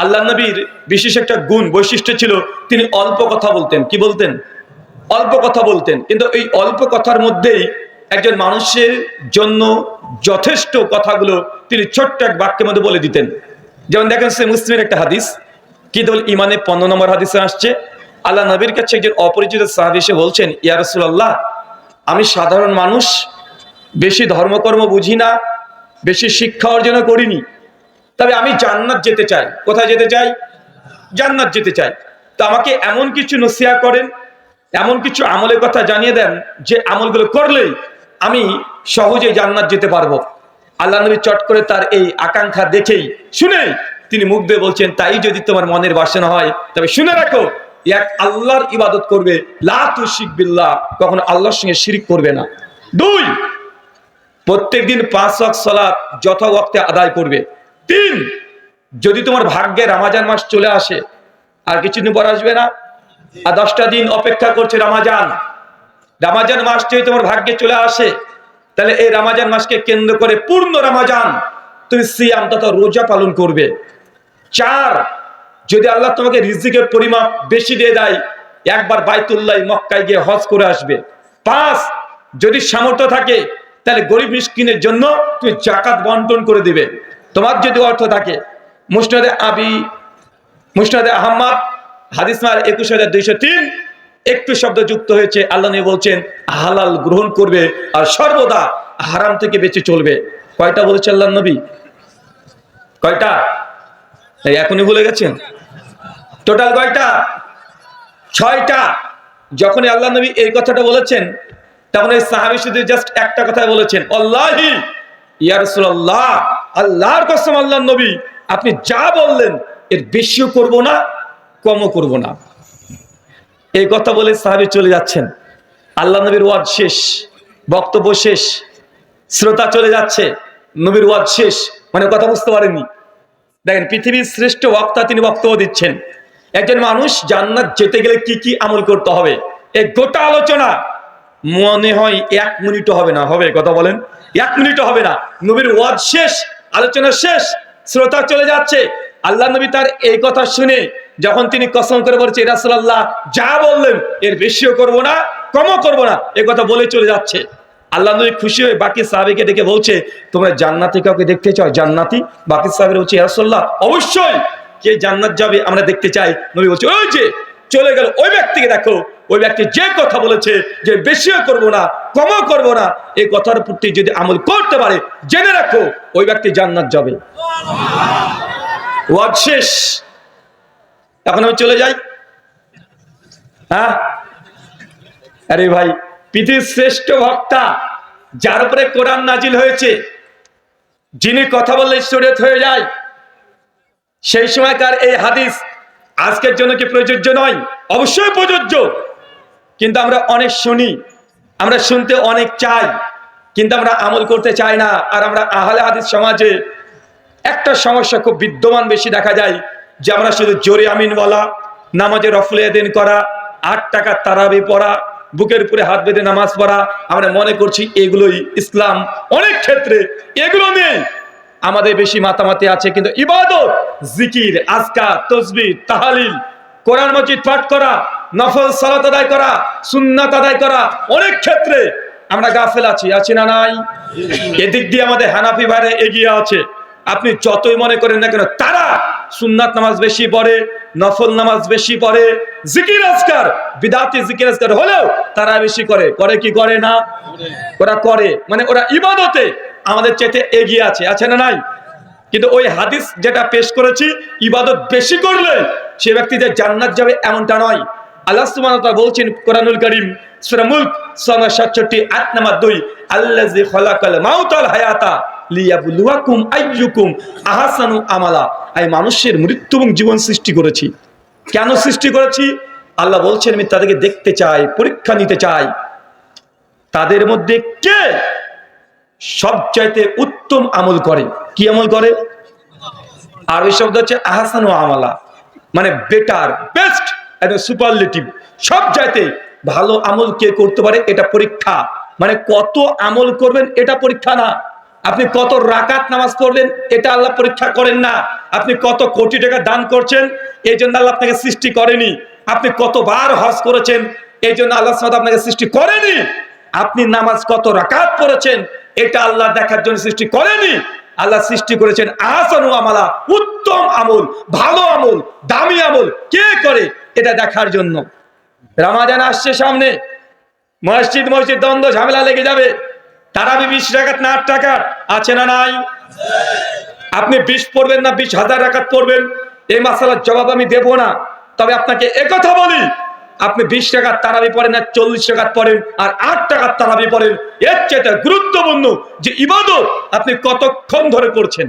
আল্লাহ নবীর বিশেষ একটা গুণ বৈশিষ্ট্য ছিল, তিনি অল্প কথা বলতেন। কি বলতেন? অল্প কথা বলতেন। কিন্তু এই অল্প কথার মধ্যেই একজন মানুষের জন্য যথেষ্ট কথাগুলো তিনি ছোট্ট এক বাক্যের মধ্যে বলে দিতেন। যেমন দেখেন, সে মুসলিমের একটা হাদিস, কিতাবুল ইমানে 15 নম্বর হাদিসে আসছে, আল্লাহ নবীর কাছে একজন অপরিচিত সাহাবী এসে বলছেন, ইয়া রাসূলুল্লাহ, আমি সাধারণ মানুষ, বেশি ধর্মকর্ম বুঝি না, বেশি শিক্ষা অর্জন করিনি, তবে আমি জান্নাত যেতে চাই। কোথায় যেতে চাই? জান্নাত যেতে চাই। তো আমাকে এমন কিছু নসিহত করেন, এমন কিছু আমলের কথা জানিয়ে দেন যে আমলগুলো করলেই আমি সহজেই জান্নাত যেতে পারবো। আল্লাহ নবী চট করে তার এই আকাঙ্ক্ষা দেখেই শুনেই তিনি মুখ দিয়ে বলছেন, তাই যদি তোমার মনের বাসনা হয় তবে শুনে রাখো, এক আল্লাহর ইবাদত করবে, লা তুশরিক বিল্লাহ, কখনো আল্লাহর সঙ্গে শিরিক করবে না। 2, প্রত্যেকদিন 5 ওয়াক্ত সালাত যথা ওয়াক্তে আদায় করবে। 3, যদি তোমার ভাগ্যে রমজান মাস চলে আসে, আর কিছুদিন পর আসবে না, আর 10টা দিন অপেক্ষা করছে রমজান মাস যদি তোমার ভাগ্যে চলে আসে, তাহলে এই রমজান মাসকে কেন্দ্র করে পূর্ণ রমজান তুমি সিয়াম তথা রোজা পালন করবে। 4, যদি আল্লাহ তোমাকে রিজিকের পরিমাপ বেশি দিয়ে দেয়, একবার বাইতুল্লাহ মক্কায় গিয়ে হজ করে আসবে। 5, যদি সামর্থ্য থাকে তাহলে গরিব মিসকিনের জন্য তুমি যাকাত বন্টন করে দিবে। তোমার যদি অর্থ থাকে। মুসনাদে আহমদ হাদিস নাম্বার 21203 একটু শব্দ যুক্ত হয়েছে। আল্লাহ নবী বলছেন, হালাল গ্রহণ করবে আর সর্বদা হারাম থেকে বেঁচে চলবে। কয়টা বলেছে আল্লাহ নবী? কয়টা? এখনই ভুলে গেছেন? টোটাল কয়টা? 6টা। যখনই আল্লাহ নবী এই কথাটা বলেছেন, তখন এই সাহাবী শুধু জাস্ট একটা কথাই বলেছেন, আল্লাহি ইয়া রাসূলুল্লাহ, আল্লাহর কসম আল্লাহ নবী, আপনি যা বললেন এর বেশিও করব না, কমও করব না। এই কথা বলে সাহাবী চলে যাচ্ছেন। আল্লাহ নবীর ওয়াজ শেষ, বক্তব্য শেষ, শ্রোতা চলে যাচ্ছে, নবীর ওয়াজ শেষ, মানে কথা বুঝতে পারেননি। দেখেন, পৃথিবীর শ্রেষ্ঠ বক্তা তিনি বক্তব্য দিচ্ছেন। একজন মানুষ জান্নাত যেতে গেলে কি কি আমল করতে হবে, এই গোটা আলোচনা মনে হয় 1 মিনিটও হবে না। হবে? কথা বলেন। 1 মিনিটও হবে না। নবীর ওয়াজ শেষ, আলোচনা শেষ, শ্রোতা চলে যাচ্ছে। আল্লাহ নবী তার এই কথা শুনে যখন তিনি কসম করে বলছে, ইয়া রাসূলুল্লাহ, যা বললেন এর বেশিও করব না, কমও করব না, এই কথা বলে চলে যাচ্ছে। আল্লাহ নবী খুশি হয়ে বাকি সাহাবীকে ডেকে বলছে, তোমরা জান্নাতি কাউকে দেখতে চাও? জান্নাতি? বাকি সাহাবীরা বলছে, ইয়া রাসূলুল্লাহ, অবশ্যই, কে জান্নাত যাবে আমরা দেখতে চাই। নবী বলছে, ওই যে চলে গেল ওই ব্যক্তিকে দেখো, ওই ব্যক্তি যে কথা বলেছে যে বেশিও করব না, কমও করব না, এই কথার প্রতি যদি আমল করতে পারে, জেনে রাখো ওই ব্যক্তি জান্নাত যাবে। ওয়াজ শেষ। এখন আমি চলে যাই। হ্যাঁ, আরে ভাই, পৃথিবীর শ্রেষ্ঠ বক্তা, যার উপরে কোরআন নাজিল হয়েছে, যিনি কথা বললে শরীয়ত হয়ে যায়, সেই সময়কার এই হাদিস আজকের জন্য কি প্রযোজ্য নয়? অবশ্যই প্রযোজ্য। কিন্তু আমরা অনেক শুনি, আমরা শুনতে অনেক চাই, কিন্তু আমরা আমল করতে চাই না। আর আমরা আহলে হাদিস সমাজে একটা সমস্যা খুব বিদ্যমান বেশি দেখা যায়, যে আমরা শুধু জোরে আমিন বলা, নামাজে রফলে এদিন করা, 8 টাকার তারাবি পড়া, বুকের উপরে হাত বেঁধে নামাজ পড়া, আমরা মনে করছি এগুলোই ইসলাম। অনেক ক্ষেত্রে এগুলো নেই, আমাদের বেশি মাতামাতি আছে। কিন্তু ইবাদত, জিকির, আজকার, তাসবিহ, তাহলিল, কোরআন মাজিদ পাঠ করা, নফল সালাত আদায় করা, সুন্নাত আদায় করা, অনেক ক্ষেত্রে আমরা গাফেল আছি। আছি না নাই? এদিক দিয়ে আমাদের হানাফি ভাইরা এগিয়ে আছে। আপনি যতই মনে করেন না কেন, তারা সুন্নাত নামাজ বেশি পড়ে, নফল নামাজ বেশি পড়ে, জিকির আজকার, বিদাতি জিকির আজকার হলেও তারা বেশি করে। করে কি করে না? ওরা করে, মানে ওরা ইবাদতে আমাদের চাইতে এগিয়ে আছে। আছে না নাই? কিন্তু ওই হাদিস যেটা পেশ করেছি, ইবাদত বেশি করলে সে ব্যক্তি যে জান্নাত যাবে এমনটা নয়। আল্লাহ সুবহানাহু ওয়া তাআলা বলছেন কোরআনুল কারীম সূরা মুলক 67 আয়াত নাম্বার 2, আল্লাযী খালাকাল মাউতা ওয়াল হায়াতা লিয়াবলুয়াকুম আইয়ুকুম আহসানু আমালা। আমি মানুষের মৃত্যু এবং জীবন সৃষ্টি করেছি। কেন সৃষ্টি করেছি? আল্লাহ বলছেন, আমি তাদেরকে দেখতে চাই, পরীক্ষা নিতে চাই, তাদের মধ্যে কে সবচাইতে উত্তম আমল করে। কি আমল করে? আর ওই শব্দ হচ্ছে আহসানু আমালা, মানে বেটার, বেস্ট, একদম সুপারলেটিভ, সবচাইতে ভালো আমল কে করতে পারে, এটা পরীক্ষা। মানে কত আমল করবেন এটা পরীক্ষা না, আপনি কত রাকাত নামাজ পড়লেন এটা আল্লাহ পরীক্ষা করেন না। আপনি কত কোটি টাকা দান করছেন এই জন্য আল্লাহ আপনাকে সৃষ্টি করেনি। আপনি কতবার হজ করেছেন এই জন্য আল্লাহ সুবহানাহু ওয়া তাআলা আপনাকে সৃষ্টি করেনি। আপনি নামাজ কত রাকাত পড়েছেন এটা আল্লাহ দেখার জন্য সৃষ্টি করেনি। আল্লাহ সৃষ্টি করেছেন আহসানু আমালা, উত্তম আমল, ভালো আমল, দামি আমল কে করে এটা দেখার জন্য। রমাজান আসছে সামনে, মসজিদ মসজিদ দ্বন্দ্ব ঝামেলা লেগে যাবে। তারাবি 20 রাকাত না 8 রাকাত আছে না নাই? আপনি 20 পড়বেন না 20,000 রাকাত পড়বেন এই মাসালার জবাব আমি দেব না। তবে আপনাকে একথা বলি, আপনি 20 রাকাত তারাবি পড়েন না 40 রাকাত পড়েন আর 8 রাকাত তারাবি পড়েন, এর চেয়ে গুরুত্বপূর্ণ যে ইবাদত আপনি কতক্ষণ ধরে করছেন।